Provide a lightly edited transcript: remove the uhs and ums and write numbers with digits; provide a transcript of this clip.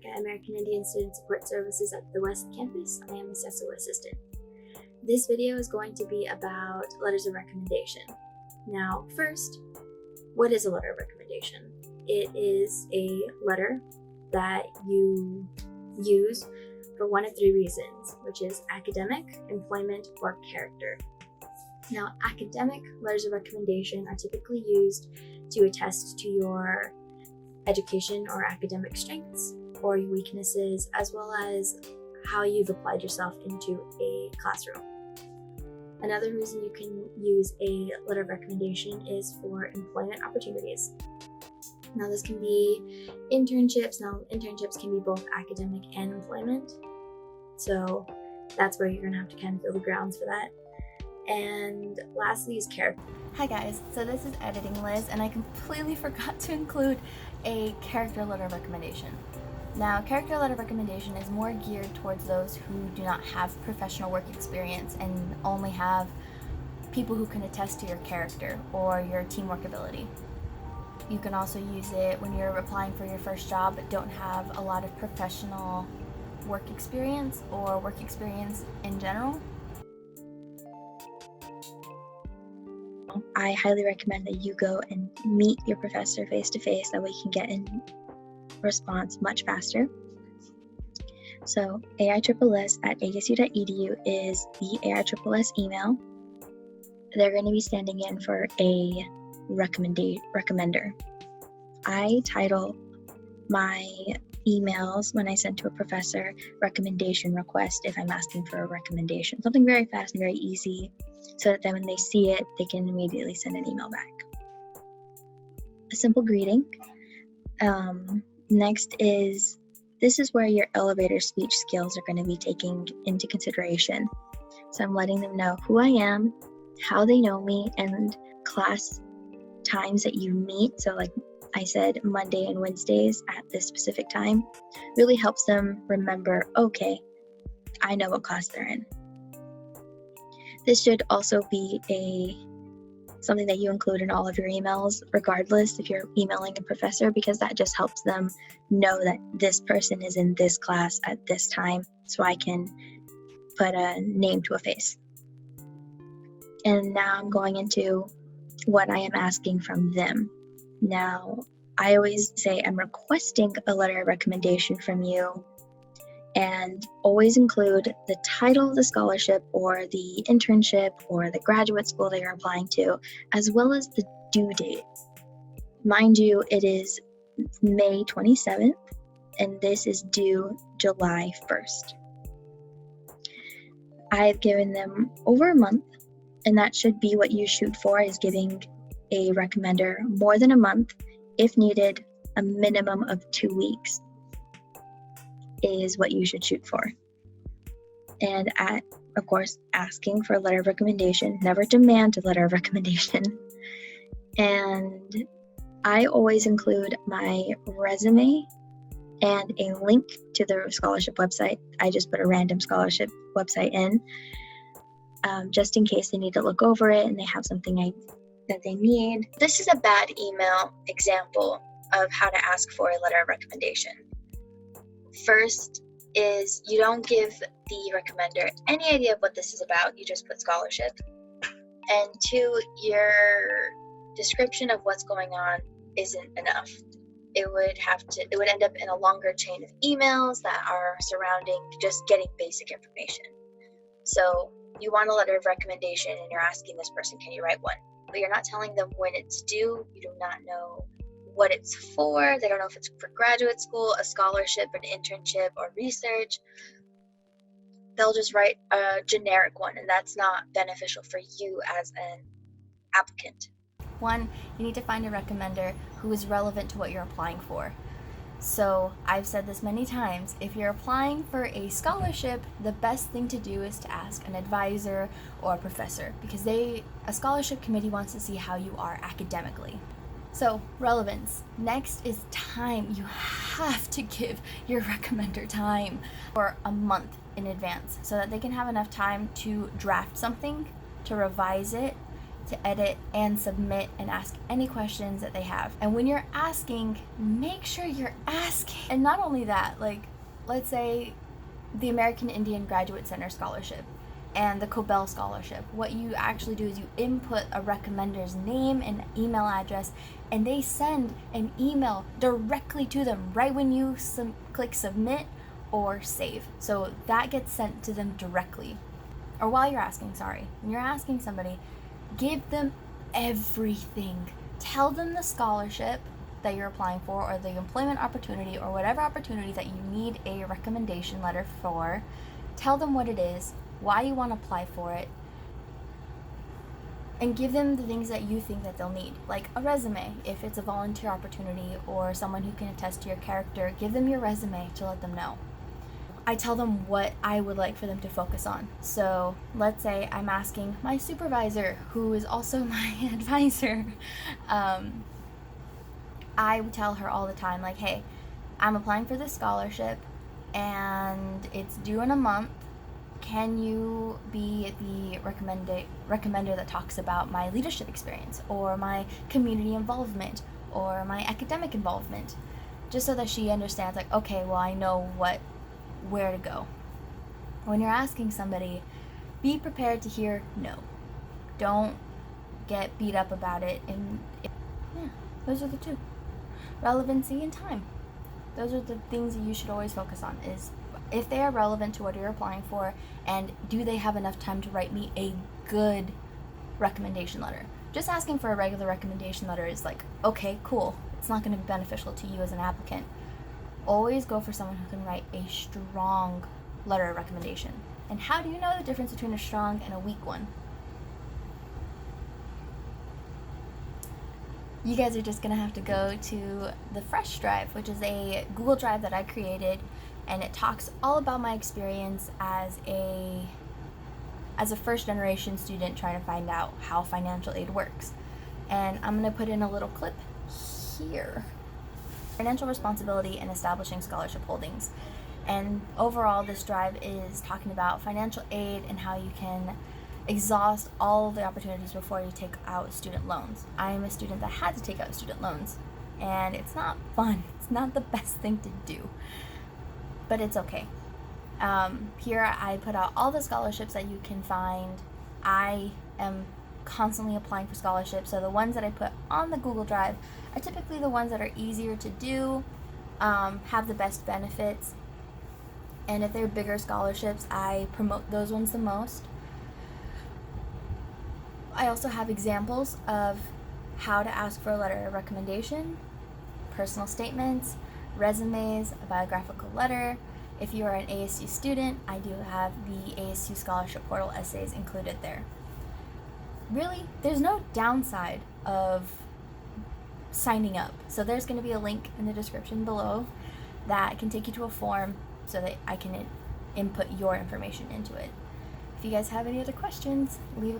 work at American Indian Student Support Services at the West Campus. I am a SESO assistant. This video is going to be about letters of recommendation. Now, first, what is a letter of recommendation? It is a letter that you use for one of three reasons, which is academic, employment, or character. Now, academic letters of recommendation are typically used to attest to your education or academic strengths or your weaknesses, as well as how you've applied yourself into a classroom. Another reason you can use a letter of recommendation is for employment opportunities. Now, this can be internships. Now, internships can be both academic and employment. So that's where you're going to have to kind of feel the grounds for that. And lastly is character. Hi guys, so this is Editing Liz, and I completely forgot to include a character letter of recommendation. Now, character letter of recommendation is more geared towards those who do not have professional work experience and only have people who can attest to your character or your teamwork ability. You can also use it when you're applying for your first job but don't have a lot of professional work experience or work experience in general. I highly recommend that you go and meet your professor face-to-face. That way you can get a response much faster. So aiSSS@asu.edu is the AISSS email. They're going to be standing in for a recommender. I title my emails when I send to a professor recommendation request if I'm asking for a recommendation. Something very fast and very easy, so that then when they see it, they can immediately send an email back. A simple greeting. Next is, this is where your elevator speech skills are going to be taken into consideration. So I'm letting them know who I am, how they know me, and class times that you meet. So like I said, Monday and Wednesdays at this specific time really helps them remember, okay, I know what class they're in. This should also be something that you include in all of your emails, regardless if you're emailing a professor, because that just helps them know that this person is in this class at this time, so I can put a name to a face. And now I'm going into what I am asking from them. Now, I always say I'm requesting a letter of recommendation from you, and always include the title of the scholarship or the internship or the graduate school that you're applying to, as well as the due date. Mind you, it is May 27th, and this is due July 1st. I've given them over a month, and that should be what you shoot for, is giving a recommender more than a month. If needed, a minimum of 2 weeks is what you should shoot for. And of course, asking for a letter of recommendation. Never demand a letter of recommendation. And I always include my resume and a link to the scholarship website. I just put a random scholarship website in, just in case they need to look over it and they have something that they need. This is a bad email example of how to ask for a letter of recommendation. First is, you don't give the recommender any idea of what this is about. You just put scholarship. And two, your description of what's going on isn't enough. It would end up in a longer chain of emails that are surrounding just getting basic information. So you want a letter of recommendation and you're asking this person, can you write one? But you're not telling them when it's due. You do not know what it's for. They don't know if it's for graduate school, a scholarship, an internship, or research. They'll just write a generic one, and that's not beneficial for you as an applicant. One, you need to find a recommender who is relevant to what you're applying for. So I've said this many times, if you're applying for a scholarship, the best thing to do is to ask an advisor or a professor, because a scholarship committee wants to see how you are academically. So, relevance. Next is time. You have to give your recommender time for a month in advance so that they can have enough time to draft something, to revise it, to edit and submit and ask any questions that they have. And when you're asking, make sure you're asking. And not only that, like, let's say the American Indian Graduate Center Scholarship and the Cobell Scholarship. What you actually do is you input a recommender's name and email address, and they send an email directly to them right when you click submit or save. So that gets sent to them directly. Or while you're asking, when you're asking somebody, give them everything. Tell them the scholarship that you're applying for, or the employment opportunity, or whatever opportunity that you need a recommendation letter for. Tell them what it is, why you want to apply for it, and give them the things that you think that they'll need, like a resume if it's a volunteer opportunity or someone who can attest to your character. Give them your resume to let them know. I tell them what I would like for them to focus on. So let's say I'm asking my supervisor, who is also my advisor, I would tell her all the time, like, hey, I'm applying for this scholarship and it's due in a month. Can you be the recommender that talks about my leadership experience or my community involvement or my academic involvement? Just so that she understands, like, okay, well, I know where to go. When you're asking somebody, be prepared to hear no. Don't get beat up about it. And yeah, those are the two. Relevancy and time. Those are the things that you should always focus on, is if they are relevant to what you're applying for, and do they have enough time to write me a good recommendation letter. Just asking for a regular recommendation letter is like, okay, cool. It's not going to be beneficial to you as an applicant. Always go for someone who can write a strong letter of recommendation. And how do you know the difference between a strong and a weak one? You guys are just going to have to go to the Fresh Drive, which is a Google Drive that I created, and it talks all about my experience as a first generation student trying to find out how financial aid works. And I'm going to put in a little clip here. Financial responsibility and establishing scholarship holdings. And overall, this drive is talking about financial aid and how you can exhaust all of the opportunities before you take out student loans. I am a student that had to take out student loans, and it's not fun. It's not the best thing to do, but it's okay. Here I put out all the scholarships that you can find. I am constantly applying for scholarships, so the ones that I put on the Google Drive are typically the ones that are easier to do, have the best benefits, and if they're bigger scholarships, I promote those ones the most. I also have examples of how to ask for a letter of recommendation, personal statements, resumes, a biographical letter. If you are an ASU student, I do have the ASU Scholarship Portal essays included there. Really, there's no downside of signing up. So there's going to be a link in the description below that can take you to a form so that I can input your information into it. If you guys have any other questions, leave a comment.